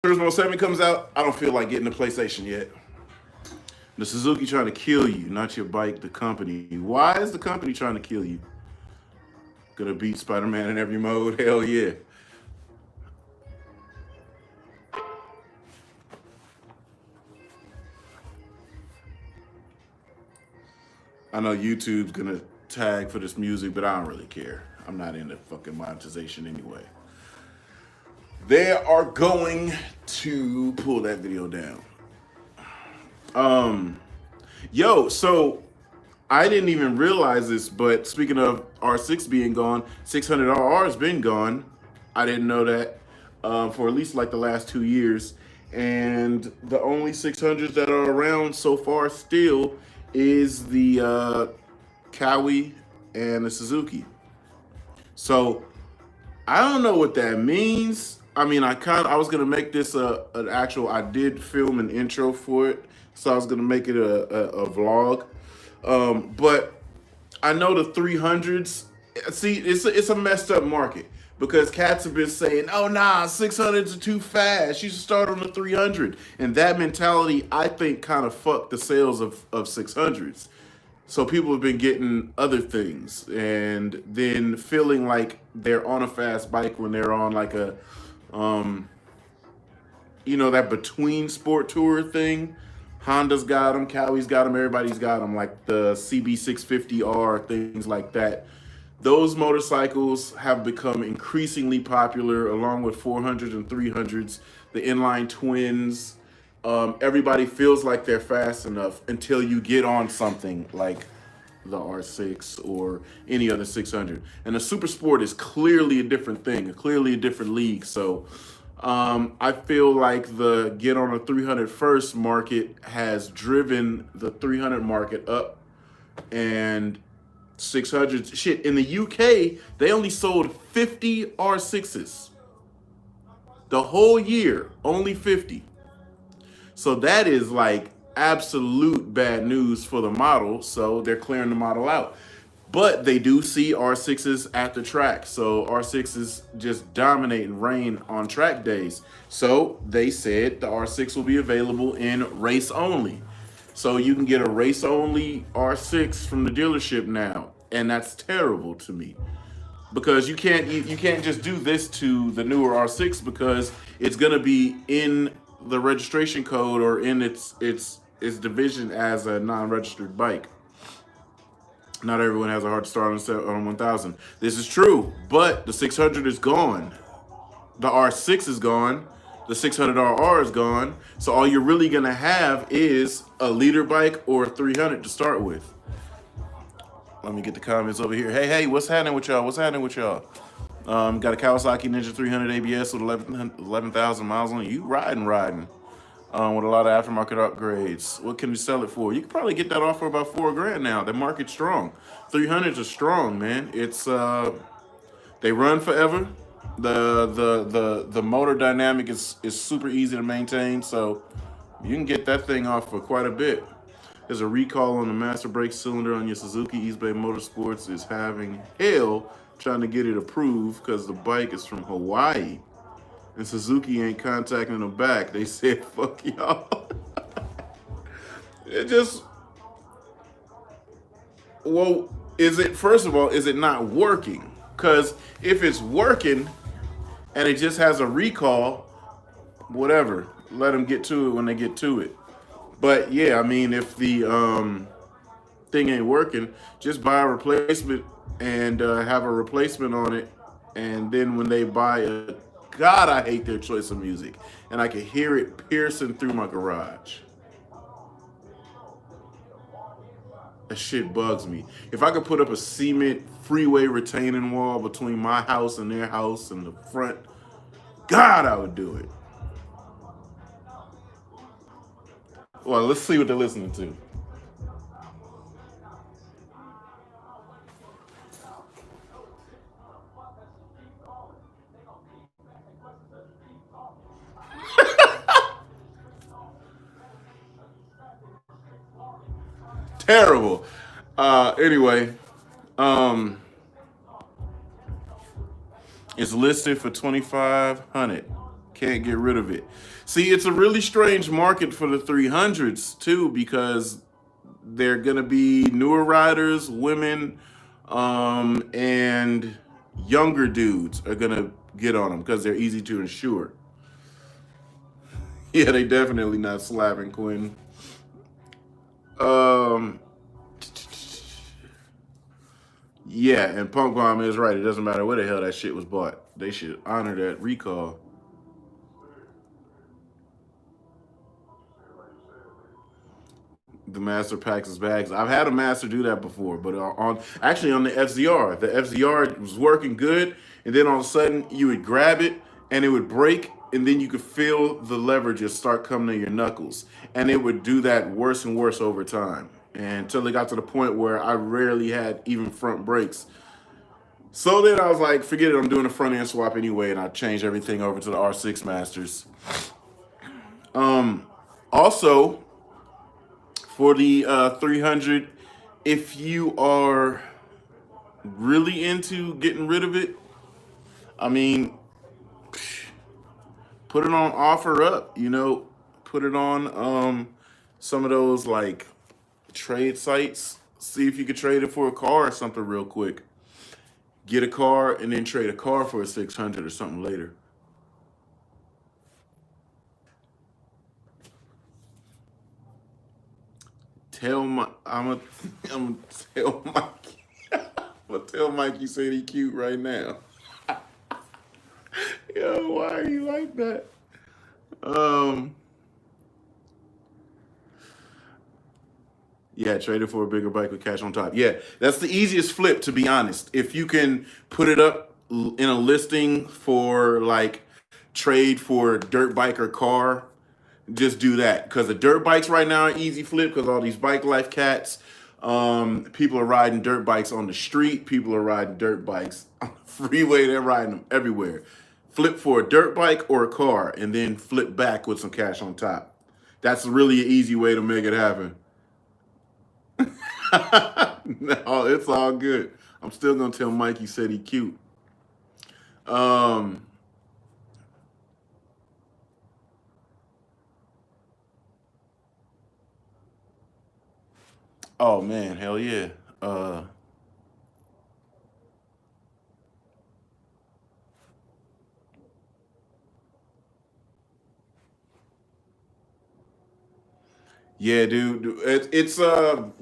Turismo 7 comes out, I don't feel like getting the PlayStation yet. The Suzuki trying to kill you, not your bike, the company. Why is the company trying to kill you? Gonna beat Spider-Man in every mode? Hell yeah. I know YouTube's gonna tag for this music, but I don't really care. I'm not into fucking monetization anyway. They are going to pull that video down. Yo, so I didn't even realize this, but speaking of R6 being gone, 600RR has been gone. I didn't know that for at least like the last 2 years. And the only 600s that are around so far still is the Kawi and the Suzuki. So I don't know what that means. I mean, I was gonna make this an actual. I did film an intro for it, so I was gonna make it a vlog. But I know the 300s. See, it's a messed up market because cats have been saying, "Oh nah, 600s are too fast. You should start on the 300." And that mentality, I think, kind of fucked the sales of 600s. So people have been getting other things and then feeling like they're on a fast bike when they're on like a, um, that between sport tour thing. Honda's got them, Kawi's got them, everybody's got them, like the CB650R, things like that. Those motorcycles have become increasingly popular along with 400s and 300s, the inline twins. Everybody feels like they're fast enough until you get on something like the R6 or any other 600. And the Super Sport is clearly a different thing, clearly a different league. So I feel like the get on a 300 first market has driven the 300 market up, and 600s. Shit, in the UK, they only sold 50 R6s. The whole year, only 50. So that is like absolute bad news for the model. So they're clearing the model out. But they do see R6s at the track. So R6s just dominate and reign on track days. So they said the R6 will be available in race only. So you can get a race only R6 from the dealership now. And that's terrible to me. Because you can't just do this to the newer R6 because it's gonna be in the registration code or in its division as a non-registered bike. Not everyone has a hard start on 1000. This is true, but the 600 is gone. The R6 is gone. The 600RR is gone. So all you're really gonna have is a leader bike or a 300 to start with. Let me get the comments over here. Hey, what's happening with y'all? What's happening with y'all? Got a Kawasaki Ninja 300 ABS with 11,000 miles on it. You riding. With a lot of aftermarket upgrades. What can you sell it for? You can probably get that off for about $4,000 now. The market's strong. 300s are strong, man. It's they run forever. The motor dynamic is super easy to maintain, so you can get that thing off for quite a bit. There's a recall on the master brake cylinder on your Suzuki. East Bay Motorsports is having hell trying to get it approved because the bike is from Hawaii. And Suzuki ain't contacting them back. They said, fuck y'all. It just, well, first of all, is it not working? Because if it's working and it just has a recall, whatever, let them get to it when they get to it. But yeah, I mean, if the thing ain't working, just buy a replacement and have a replacement on it. And then when they buy a, God, I hate their choice of music. And I can hear it piercing through my garage. That shit bugs me. If I could put up a cement freeway retaining wall between my house and their house and the front, God, I would do it. Well, let's see what they're listening to. Terrible. Anyway, it's listed for 2,500. Can't get rid of it. See, it's a really strange market for the 300s too, because they're gonna be newer riders, women, and younger dudes are gonna get on them because they're easy to insure. Yeah, they definitely not slapping Quinn. Um, yeah, and Punk Bomb is right. It doesn't matter where the hell that shit was bought. They should honor that recall. The master packs his bags. I've had a master do that before, but on actually on the FZR was working good, and then all of a sudden you would grab it and it would break, and then you could feel the lever just start coming to your knuckles, and it would do that worse and worse over time, and until it got to the point where I rarely had even front brakes. So then I was like, forget it, I'm doing a front end swap anyway, and I changed everything over to the R6 Masters. Also, for the 300, if you are really into getting rid of it, I mean, put it on offer up, put it on some of those like trade sites. See if you could trade it for a car or something real quick. Get a car and then trade a car for a 600 or something later. Tell my, I'm gonna tell Mike, I'm gonna tell Mike you said he cute right now. Yo, why are you like that? Um, Yeah, trade it for a bigger bike with cash on top. Yeah, that's the easiest flip, to be honest. If you can put it up in a listing for like trade for a dirt bike or car, just do that. Because the dirt bikes right now are easy flip because all these bike life cats. People are riding dirt bikes on the street. People are riding dirt bikes on the freeway. They're riding them everywhere. Flip for a dirt bike or a car and then flip back with some cash on top. That's really an easy way to make it happen. No, it's all good. I'm still gonna tell Mike he said he cute. Um, oh man, hell yeah. Uh, yeah, dude. It's the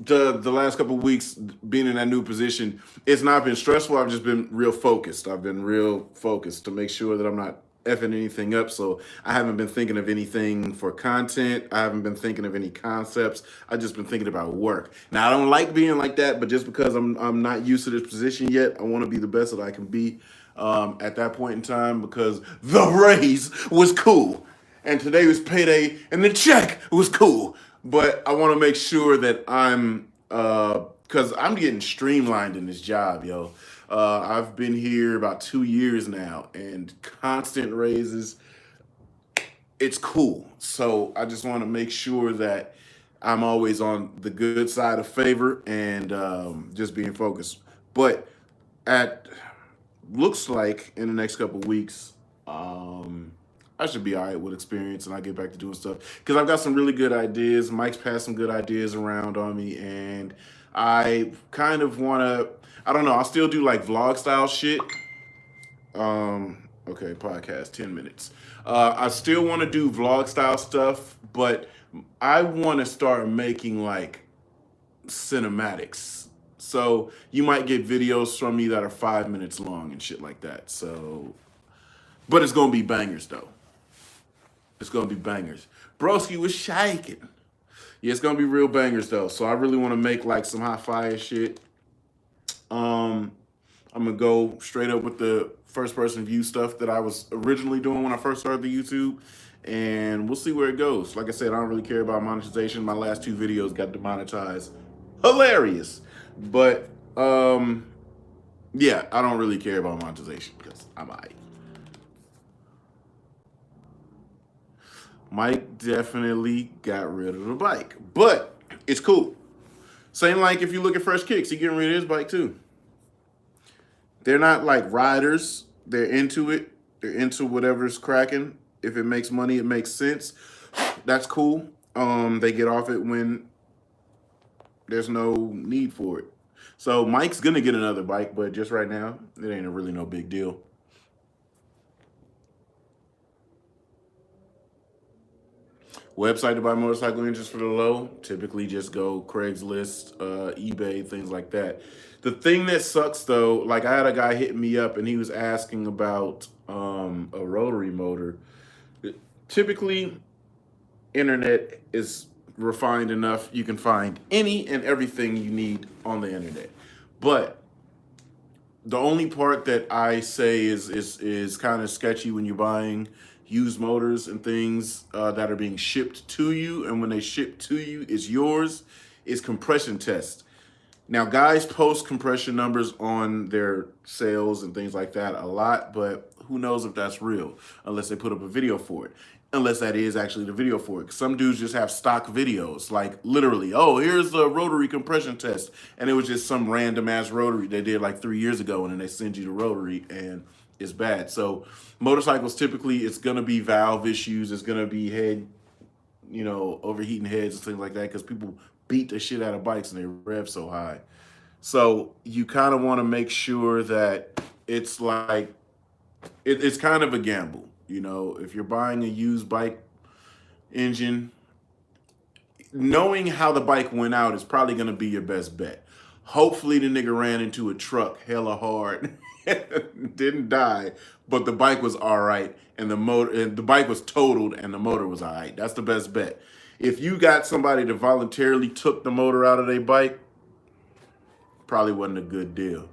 last couple of weeks being in that new position. It's not been stressful. I've just been real focused. I've been real focused to make sure that I'm not effing anything up. So I haven't been thinking of anything for content. I haven't been thinking of any concepts. I've just been thinking about work. Now I don't like being like that, but just because I'm not used to this position yet, I want to be the best that I can be at that point in time because the raise was cool. And today was payday, and the check was cool. But I want to make sure that I'm, because I'm getting streamlined in this job, yo. I've been here about 2 years now, and constant raises. It's cool. So I just want to make sure that I'm always on the good side of favor and just being focused. But at looks like in the next couple of weeks, I should be all right with experience and I get back to doing stuff because I've got some really good ideas. Mike's passed some good ideas around on me, and I kind of want to. I don't know. I'll still do like vlog style shit. Okay, podcast 10 minutes. I still want to do vlog style stuff, but I want to start making like cinematics. So you might get videos from me that are 5 minutes long and shit like that. So, but it's gonna be bangers though. It's gonna be bangers. Broski was shaking. Yeah, it's gonna be real bangers though. So I really want to make like some hot fire shit. I'm gonna go straight up with the first person view stuff that I was originally doing when I first started the YouTube, and we'll see where it goes. Like I said, I don't really care about monetization. My last two videos got demonetized. Hilarious. But yeah, I don't really care about monetization because I'm alright. Mike definitely got rid of the bike, but it's cool. Same like if you look at Fresh Kicks, he getting rid of his bike too. They're not like riders. They're into it. They're into whatever's cracking. If it makes money, it makes sense. That's cool. They get off it when there's no need for it. So Mike's gonna get another bike, but just right now, it ain't really no big deal. Website to buy motorcycle engines for the low, typically just go Craigslist, eBay, things like that. The thing that sucks though, like I had a guy hitting me up and he was asking about a rotary motor. Typically, internet is refined enough. You can find any and everything you need on the internet. But the only part that I say is kind of sketchy when you're buying used motors and things that are being shipped to you, and when they ship to you, it's yours, is compression test. Now, guys post compression numbers on their sales and things like that a lot, but who knows if that's real unless they put up a video for it. Unless that is actually the video for it. Some dudes just have stock videos, like literally, oh, here's the rotary compression test. And it was just some random ass rotary they did like 3 years ago, and then they send you the rotary and it's bad. So motorcycles, typically it's gonna be valve issues, it's gonna be head, overheating heads and things like that, because people beat the shit out of bikes and they rev so high. So you kind of want to make sure that it's like, it's kind of a gamble. If you're buying a used bike engine, knowing how the bike went out is probably going to be your best bet. Hopefully the nigga ran into a truck hella hard, didn't die, but the bike was all right, and the bike was totaled and the motor was all right. That's the best bet. If you got somebody that voluntarily took the motor out of their bike, probably wasn't a good deal.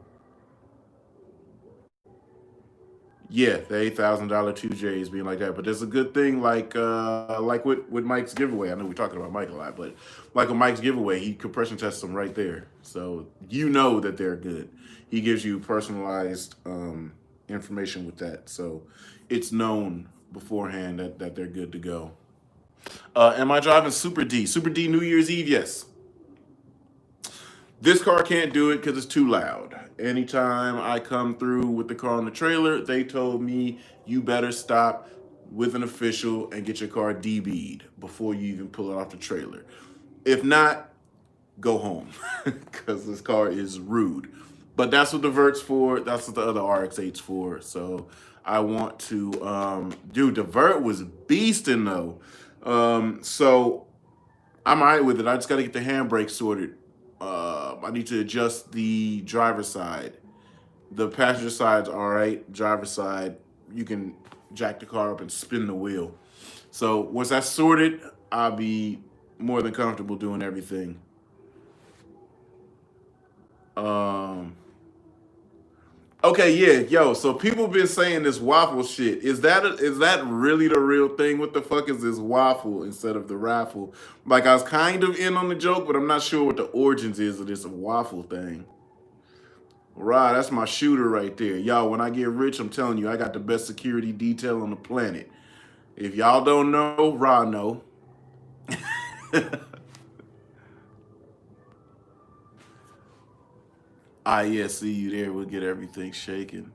Yeah, the $8,000 2Js being like that, but there's a good thing like with Mike's giveaway. I know we're talking about Mike a lot, but like with Mike's giveaway, he compression tests them right there, so you know that they're good. He gives you personalized information with that, so it's known beforehand that they're good to go. Am I driving Super D? Super D New Year's Eve? Yes. This car can't do it because it's too loud. Anytime I come through with the car on the trailer, they told me you better stop with an official and get your car DB'd before you even pull it off the trailer. If not, go home because this car is rude. But that's what the Vert's for. That's what the other RX-8's for. So I want to, dude, the Vert was beasting though. So I'm all right with it. I just got to get the handbrake sorted. I need to adjust the driver's side. The passenger side's all right. Driver's side, you can jack the car up and spin the wheel. So once that's sorted, I'll be more than comfortable doing everything. Okay, yeah, yo. So people been saying this waffle shit. Is that really the real thing? What the fuck is this waffle instead of the raffle? Like I was kind of in on the joke, but I'm not sure what the origins is of this waffle thing. Right, that's my shooter right there. Y'all, when I get rich, I'm telling you, I got the best security detail on the planet. If y'all don't know, Ra know. Yeah, see you there. We'll get everything shaken.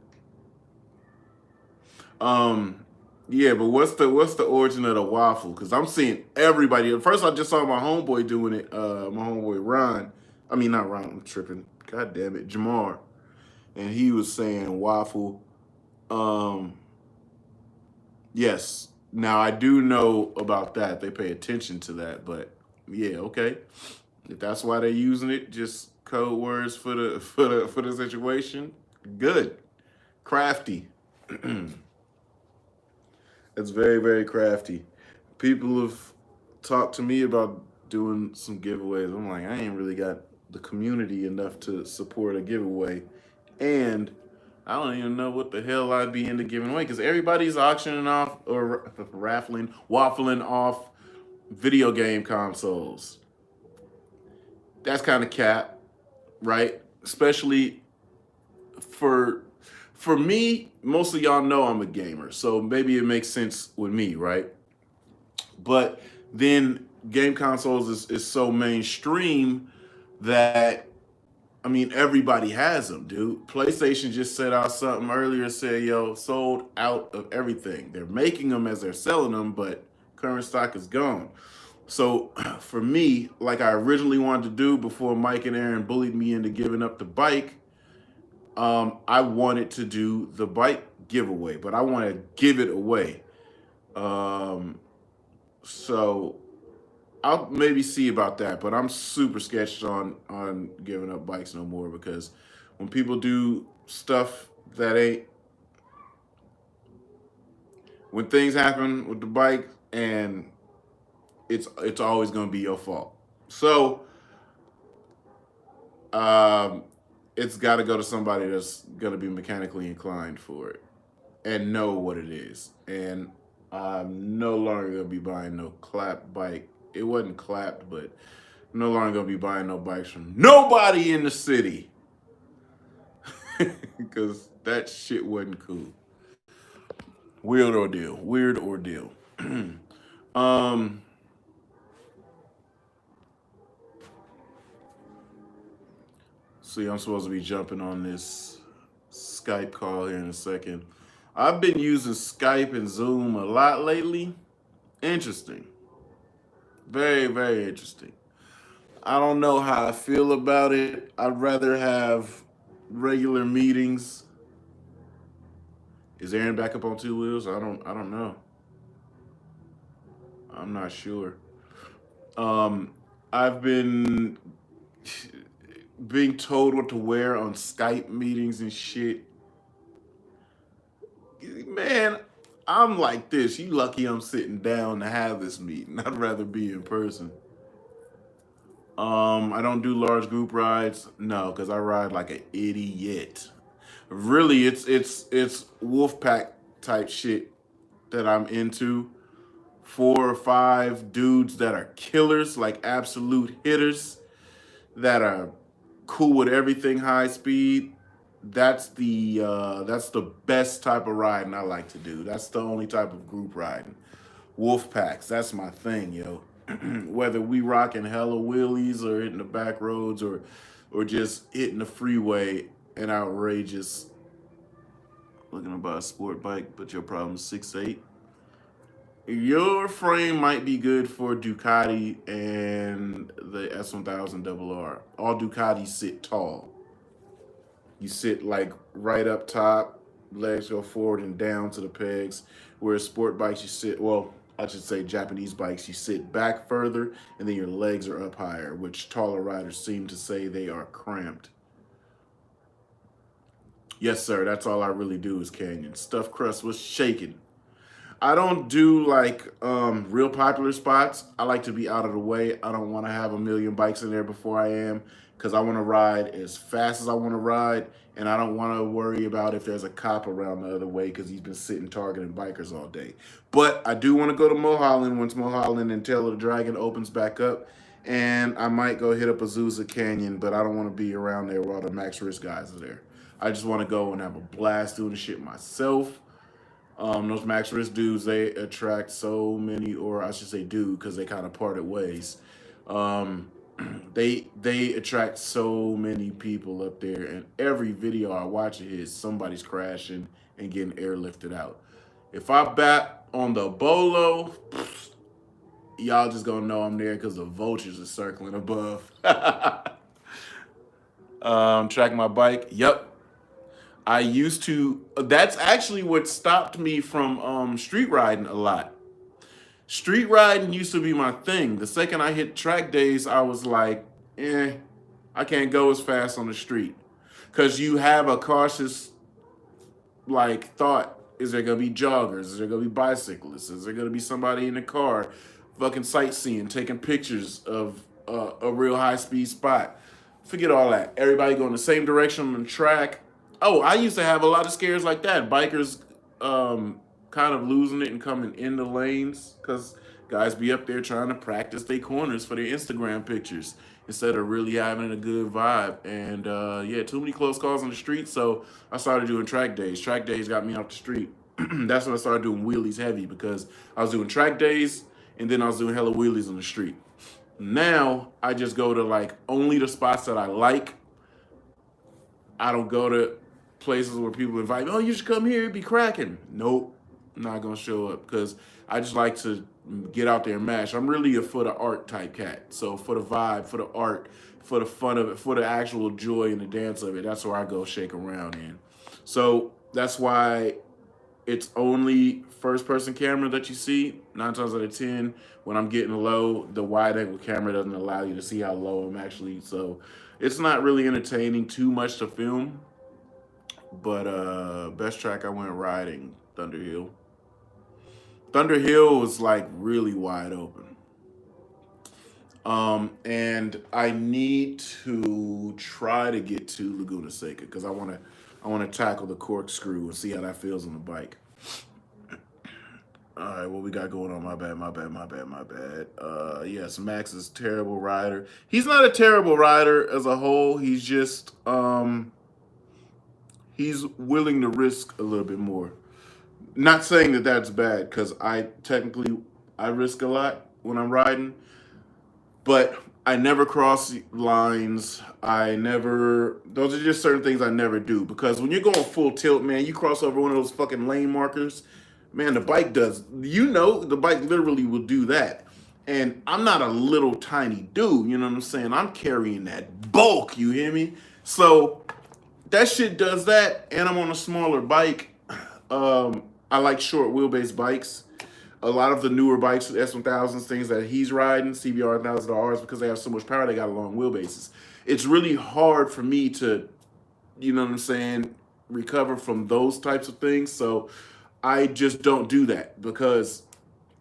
Yeah, but what's the origin of the waffle? Because I'm seeing everybody. At first, I just saw my homeboy doing it. My homeboy Ron. I mean, not Ron. I'm tripping. God damn it, Jamar. And he was saying waffle. Yes. Now I do know about that. They pay attention to that. But yeah, okay. If that's why they're using it, just code words for the situation. Good. Crafty. It's very, very crafty. People have talked to me about doing some giveaways. I'm like, I ain't really got the community enough to support a giveaway. And I don't even know what the hell I'd be into giving away because everybody's auctioning off or waffling off video game consoles. That's kind of cap, right? Especially for me, most of y'all know I'm a gamer, so maybe it makes sense with me, right? But then game consoles is so mainstream that I mean, everybody has them, dude. PlayStation just set out something earlier, said, yo, sold out of everything. They're making them as they're selling them, but current stock is gone. So for me, like I originally wanted to do before Mike and Aaron bullied me into giving up the bike, I wanted to do the bike giveaway, but I want to give it away. Um, so I'll maybe see about that, but I'm super sketched on giving up bikes no more because when people do stuff that ain't when things happen with the bike and it's always gonna be your fault. So um, it's got to go to somebody that's gonna be mechanically inclined for it and know what it is. And I'm no longer gonna be buying no clap bike. It wasn't clapped, but I'm no longer gonna be buying no bikes from nobody in the city because that shit wasn't cool. Weird ordeal. Weird ordeal. um, see, I'm supposed to be jumping on this Skype call here in a second. I've been using Skype and Zoom a lot lately. Interesting. Very, very interesting. I don't know how I feel about it. I'd rather have regular meetings. Is Aaron back up on two wheels? I don't know. I'm not sure. I've been being told what to wear on Skype meetings and shit. Man, I'm like this. You lucky I'm sitting down to have this meeting. I'd rather be in person. I don't do large group rides. No, because I ride like an idiot. Really, it's wolf pack type shit that I'm into. 4 or 5 dudes that are killers, like absolute hitters, that are cool with everything high speed. That's the best type of riding I like to do. That's the only type of group riding. Wolf packs, that's my thing, yo. Whether we rocking hella wheelies or hitting the back roads or just hitting the freeway and outrageous looking to buy a sport bike, but your problem's 6'8". Your frame might be good for Ducati and the S1000RR. All Ducatis sit tall. You sit like right up top, legs go forward and down to the pegs. Whereas sport bikes, you sit, well, I should say Japanese bikes, you sit back further and then your legs are up higher, which taller riders seem to say they are cramped. Yes, sir, that's all I really do is canyon. Stuffed crust was shaking. I don't do like real popular spots. I like to be out of the way. I don't want to have a million bikes in there before I am because I want to ride as fast as I want to ride, and I don't want to worry about if there's a cop around the other way because he's been sitting targeting bikers all day. But I do want to go to Mulholland once Mulholland and Tail of the Dragon opens back up, and I might go hit up Azusa Canyon, but I don't want to be around there where all the max risk guys are there. I just want to go and have a blast doing the shit myself. Those max risk dudes, they attract so many, or I should say dude, because they kind of parted ways. Um, they attract so many people up there, and every video I watch of his, somebody's crashing and getting airlifted out. If I bat on the bolo, y'all just gonna know I'm there because the vultures are circling above. Track my bike. Yep, I used to. That's actually what stopped me from street riding a lot. Street riding used to be my thing. The second I hit track days, I was like, I can't go as fast on the street. Because you have a cautious, like, thought. Is there going to be joggers? Is there going to be bicyclists? Is there going to be somebody in the car fucking sightseeing, taking pictures of a real high-speed spot? Forget all that. Everybody going the same direction on the track. Oh, I used to have a lot of scares like that. Bikers kind of losing it and coming in the lanes because guys be up there trying to practice their corners for their Instagram pictures instead of really having a good vibe. And yeah, too many close calls on the street. So I started doing track days. Track days got me off the street. That's when I started doing wheelies heavy because I was doing track days and then I was doing hella wheelies on the street. Now I just go to like only the spots that I like. I don't go to places where people invite me. Oh, you should come here. It'd be cracking. Nope, I'm not gonna show up because I just like to get out there and mash. I'm really a for the art type cat. So for the vibe, for the art, for the fun of it, for the actual joy and the dance of it, that's where I go shake around in. So that's why it's only first person camera that you see. 9 times out of 10, when I'm getting low, the wide angle camera doesn't allow you to see how low I'm actually. So it's not really entertaining too much to film. But best track I went riding, Thunder Hill. Thunder Hill was like really wide open. And I need to try to get to Laguna Seca because I want to tackle the corkscrew and see how that feels on the bike. All right, what we got going on? My bad. Yes, Max is a terrible rider. He's not a terrible rider as a whole. He's just he's willing to risk a little bit more. Not saying that that's bad because I risk a lot when I'm riding, but I never cross lines. Those are just certain things I never do because when you're going full tilt, man, you cross over one of those fucking lane markers, man, the bike the bike literally will do that. And I'm not a little tiny dude, you know what I'm saying? I'm carrying that bulk, you hear me? So that shit does that, and I'm on a smaller bike. I like short wheelbase bikes. A lot of the newer bikes, S1000s, things that he's riding, CBR 1000Rs, because they have so much power, they got long wheelbases. It's really hard for me to, you know what I'm saying, recover from those types of things. So I just don't do that because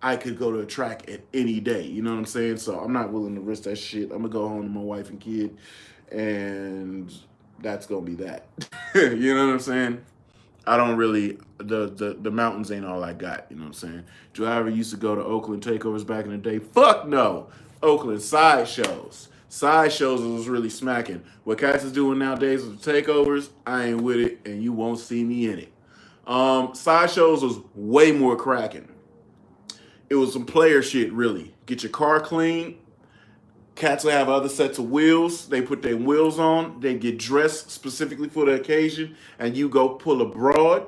I could go to a track at any day. You know what I'm saying? So I'm not willing to risk that shit. I'm gonna go home to my wife and kid, and that's gonna be that. You know what I'm saying? I don't really the mountains ain't all I got. You know what I'm saying? Do I ever used to go to Oakland takeovers back in the day? Fuck no. Oakland sideshows. Sideshows was really smacking. What cats is doing nowadays with the takeovers, I ain't with it, and you won't see me in it. Sideshows was way more cracking. It was some player shit, really. Get your car clean. Cats will have other sets of wheels. They put their wheels on. They get dressed specifically for the occasion, and you go pull a broad,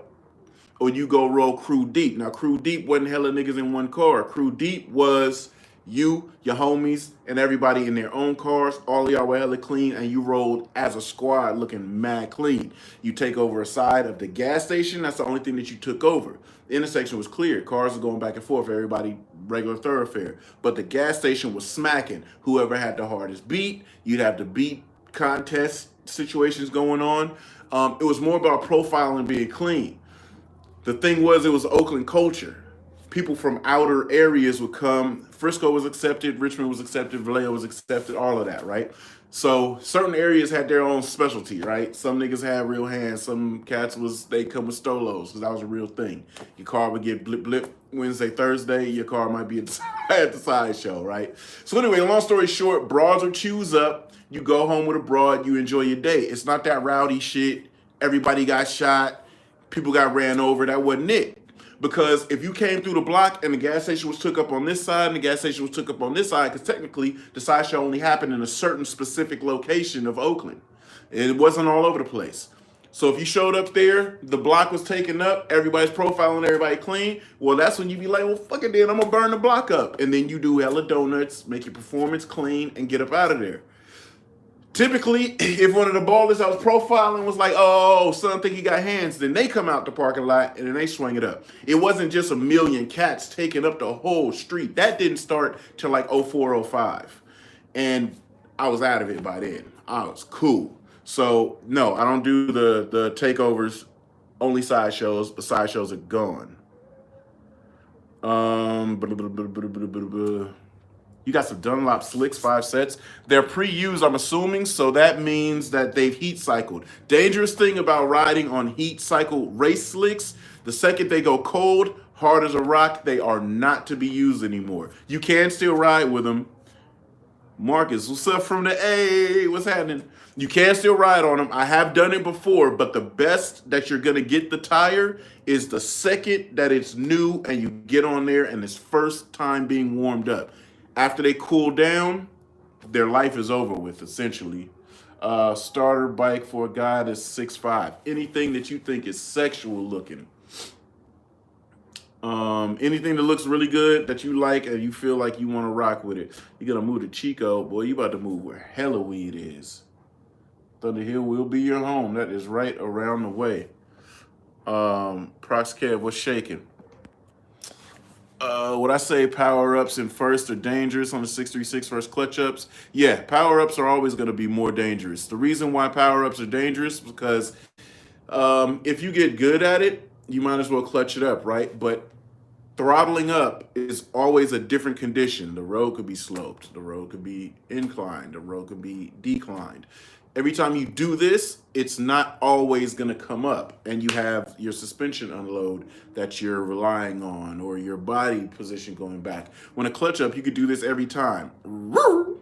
or you go roll crew deep. Now, crew deep wasn't hella niggas in one car. Crew deep was you, your homies, and everybody in their own cars. All of y'all were hella clean, and you rolled as a squad looking mad clean. You take over a side of the gas station. That's the only thing that you took over. The intersection was clear. Cars were going back and forth. Everybody regular thoroughfare. But the gas station was smacking. Whoever had the hardest beat, you'd have the beat contest situations going on. It was more about profiling and being clean. The thing was, it was Oakland culture. People from outer areas would come. Frisco was accepted, Richmond was accepted, Vallejo was accepted, all of that, right? So certain areas had their own specialty, right? Some niggas had real hands. Some cats they come with stolos because that was a real thing. Your car would get blip blip Wednesday, Thursday. Your car might be at the sideshow, right? So anyway, long story short, broads are choose up. You go home with a broad. You enjoy your day. It's not that rowdy shit. Everybody got shot. People got ran over. That wasn't it. Because if you came through the block and the gas station was took up on this side and the gas station was took up on this side, because technically the sideshow only happened in a certain specific location of Oakland. It wasn't all over the place. So if you showed up there, the block was taken up, everybody's profiling everybody clean, well, that's when you be like, well, fuck it then, I'm going to burn the block up. And then you do hella donuts, make your performance clean, and get up out of there. Typically, if one of the ballers I was profiling was like, oh, son think he got hands, then they come out the parking lot and then they swing it up. It wasn't just a million cats taking up the whole street. That didn't start till like 04, 05. And I was out of it by then. I was cool. So, no, I don't do the takeovers, only sideshows. The sideshows are gone. You got some Dunlop slicks, 5 sets. They're pre-used, I'm assuming, so that means that they've heat cycled. Dangerous thing about riding on heat cycle race slicks, the second they go cold, hard as a rock, they are not to be used anymore. You can still ride with them. Marcus, what's up from the A? What's happening? You can still ride on them. I have done it before, but the best that you're going to get the tire is the second that it's new and you get on there and it's first time being warmed up. After they cool down, their life is over with, essentially. Starter bike for a guy that's 6'5". Anything that you think is sexual looking. Anything that looks really good that you like and you feel like you want to rock with it. You're going to move to Chico. Boy, you about to move where hella weed is. Thunder Hill will be your home. That is right around the way. Prox Kev, what's shaking? Would I say power-ups in first are dangerous on the 636 first clutch-ups? Yeah, power-ups are always going to be more dangerous. The reason why power-ups are dangerous is because if you get good at it, you might as well clutch it up, right? But throttling up is always a different condition. The road could be sloped. The road could be inclined. The road could be declined. Every time you do this, it's not always going to come up, and you have your suspension unload that you're relying on, or your body position going back. When a clutch up, you could do this every time. You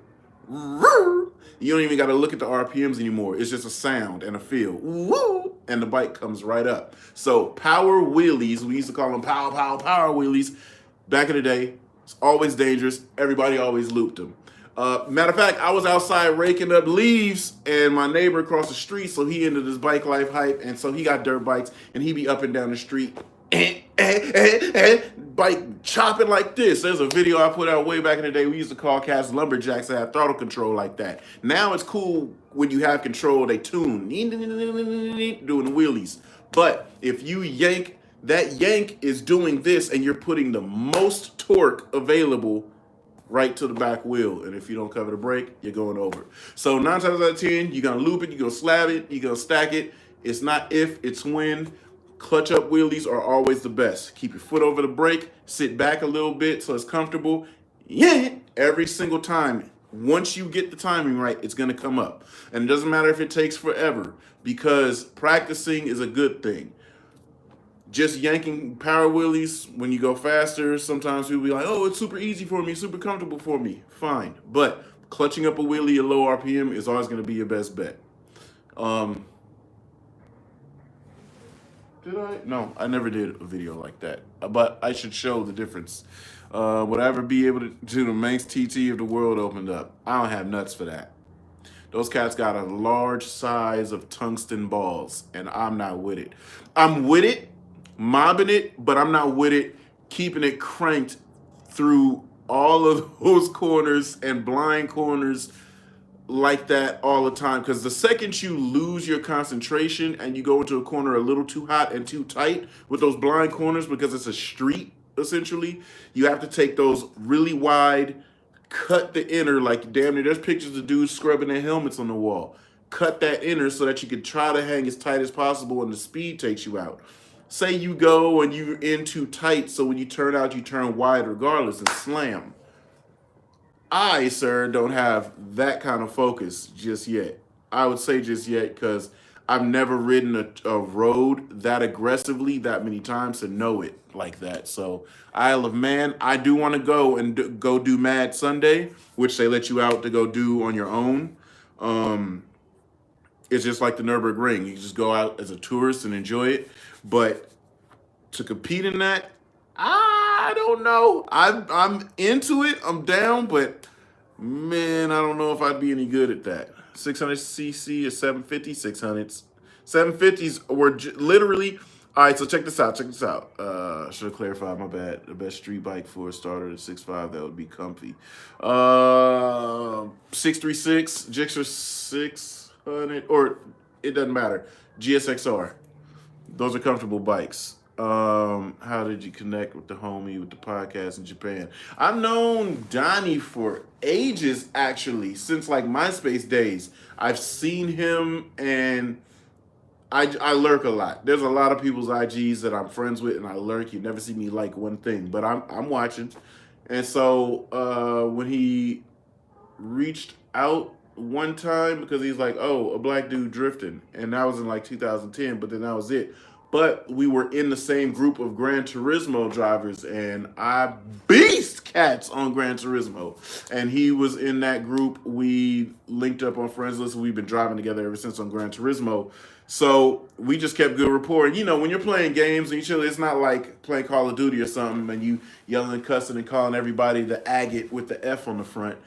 don't even got to look at the RPMs anymore. It's just a sound and a feel. And the bike comes right up. So power wheelies, we used to call them power wheelies. Back in the day, it's always dangerous. Everybody always looped them. Matter of fact, I was outside raking up leaves, and my neighbor across the street, so he ended his bike life hype, and so he got dirt bikes, and he be up and down the street, bike chopping like this. There's a video I put out way back in the day. We used to call cats lumberjacks that had throttle control like that. Now it's cool when you have control. They tune, doing the wheelies. But if you yank, that yank is doing this, and you're putting the most torque available right to the back wheel, and if you don't cover the brake, you're going over. So 9 times out of 10, you're gonna loop it, you're gonna slab it, you're gonna stack it. It's not if, it's when. Clutch up wheelies are always the best. Keep your foot over the brake, sit back a little bit so it's comfortable. Yeah, every single time. Once you get the timing right, it's gonna come up. And it doesn't matter if it takes forever, because practicing is a good thing. Just yanking power wheelies when you go faster, sometimes people be like, oh, it's super easy for me, super comfortable for me. Fine. But clutching up a wheelie at low RPM is always going to be your best bet. Did I? No, I never did a video like that. But I should show the difference. Would I ever be able to do the Manx TT if the world opened up? I don't have nuts for that. Those cats got a large size of tungsten balls, and I'm not with it. I'm with it, mobbing it, but I'm not with it keeping it cranked through all of those corners and blind corners like that all the time. Because the second you lose your concentration and you go into a corner a little too hot and too tight with those blind corners, because it's a street essentially, you have to take those really wide, cut the inner, like damn near, there's pictures of dudes scrubbing their helmets on the wall. Cut that inner so that you can try to hang as tight as possible and the speed takes you out. Say you go and you're in too tight, so when you turn out, you turn wide regardless and slam. I, sir, don't have that kind of focus just yet. I would say just yet because I've never ridden a road that aggressively that many times to know it like that. So Isle of Man, I do want to go and go do Mad Sunday, which they let you out to go do on your own. It's just like the Nürburgring. You just go out as a tourist and enjoy it. But to compete in that, I don't know. I'm into it. I'm down, but man, I don't know if I'd be any good at that. 600cc or 750, 600s. 750s were literally. All right, so check this out. Should have clarified, my bad. The best street bike for a starter is 6'5". That would be comfy. 636, Gixxer 600, or it doesn't matter. GSXR. Those are comfortable bikes. How did you connect with the homie with the podcast in Japan? I've known Donnie for ages, actually, since like MySpace days. I've seen him, and I lurk a lot. There's a lot of people's IGs that I'm friends with, and I lurk. You never see me like one thing, but I'm watching. And so when he reached out one time, because he's like, oh, a black dude drifting, and that was in like 2010, but then that was it. But we were in the same group of Gran Turismo drivers, and I beast cats on Gran Turismo. And he was in that group. We linked up on friends list. We've been driving together ever since on Gran Turismo. So we just kept good rapport. And you know, when you're playing games and you chill, it's not like playing Call of Duty or something and you yelling and cussing and calling everybody the agate with the F on the front.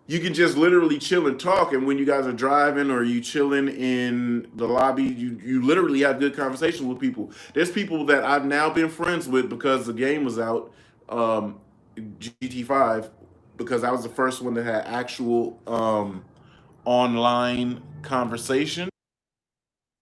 you can just literally chill and talk. And when you guys are driving or you chilling in the lobby, you literally have good conversations with people. There's people that I've now been friends with because the game was out, GT5, because I was the first one that had actual online conversation.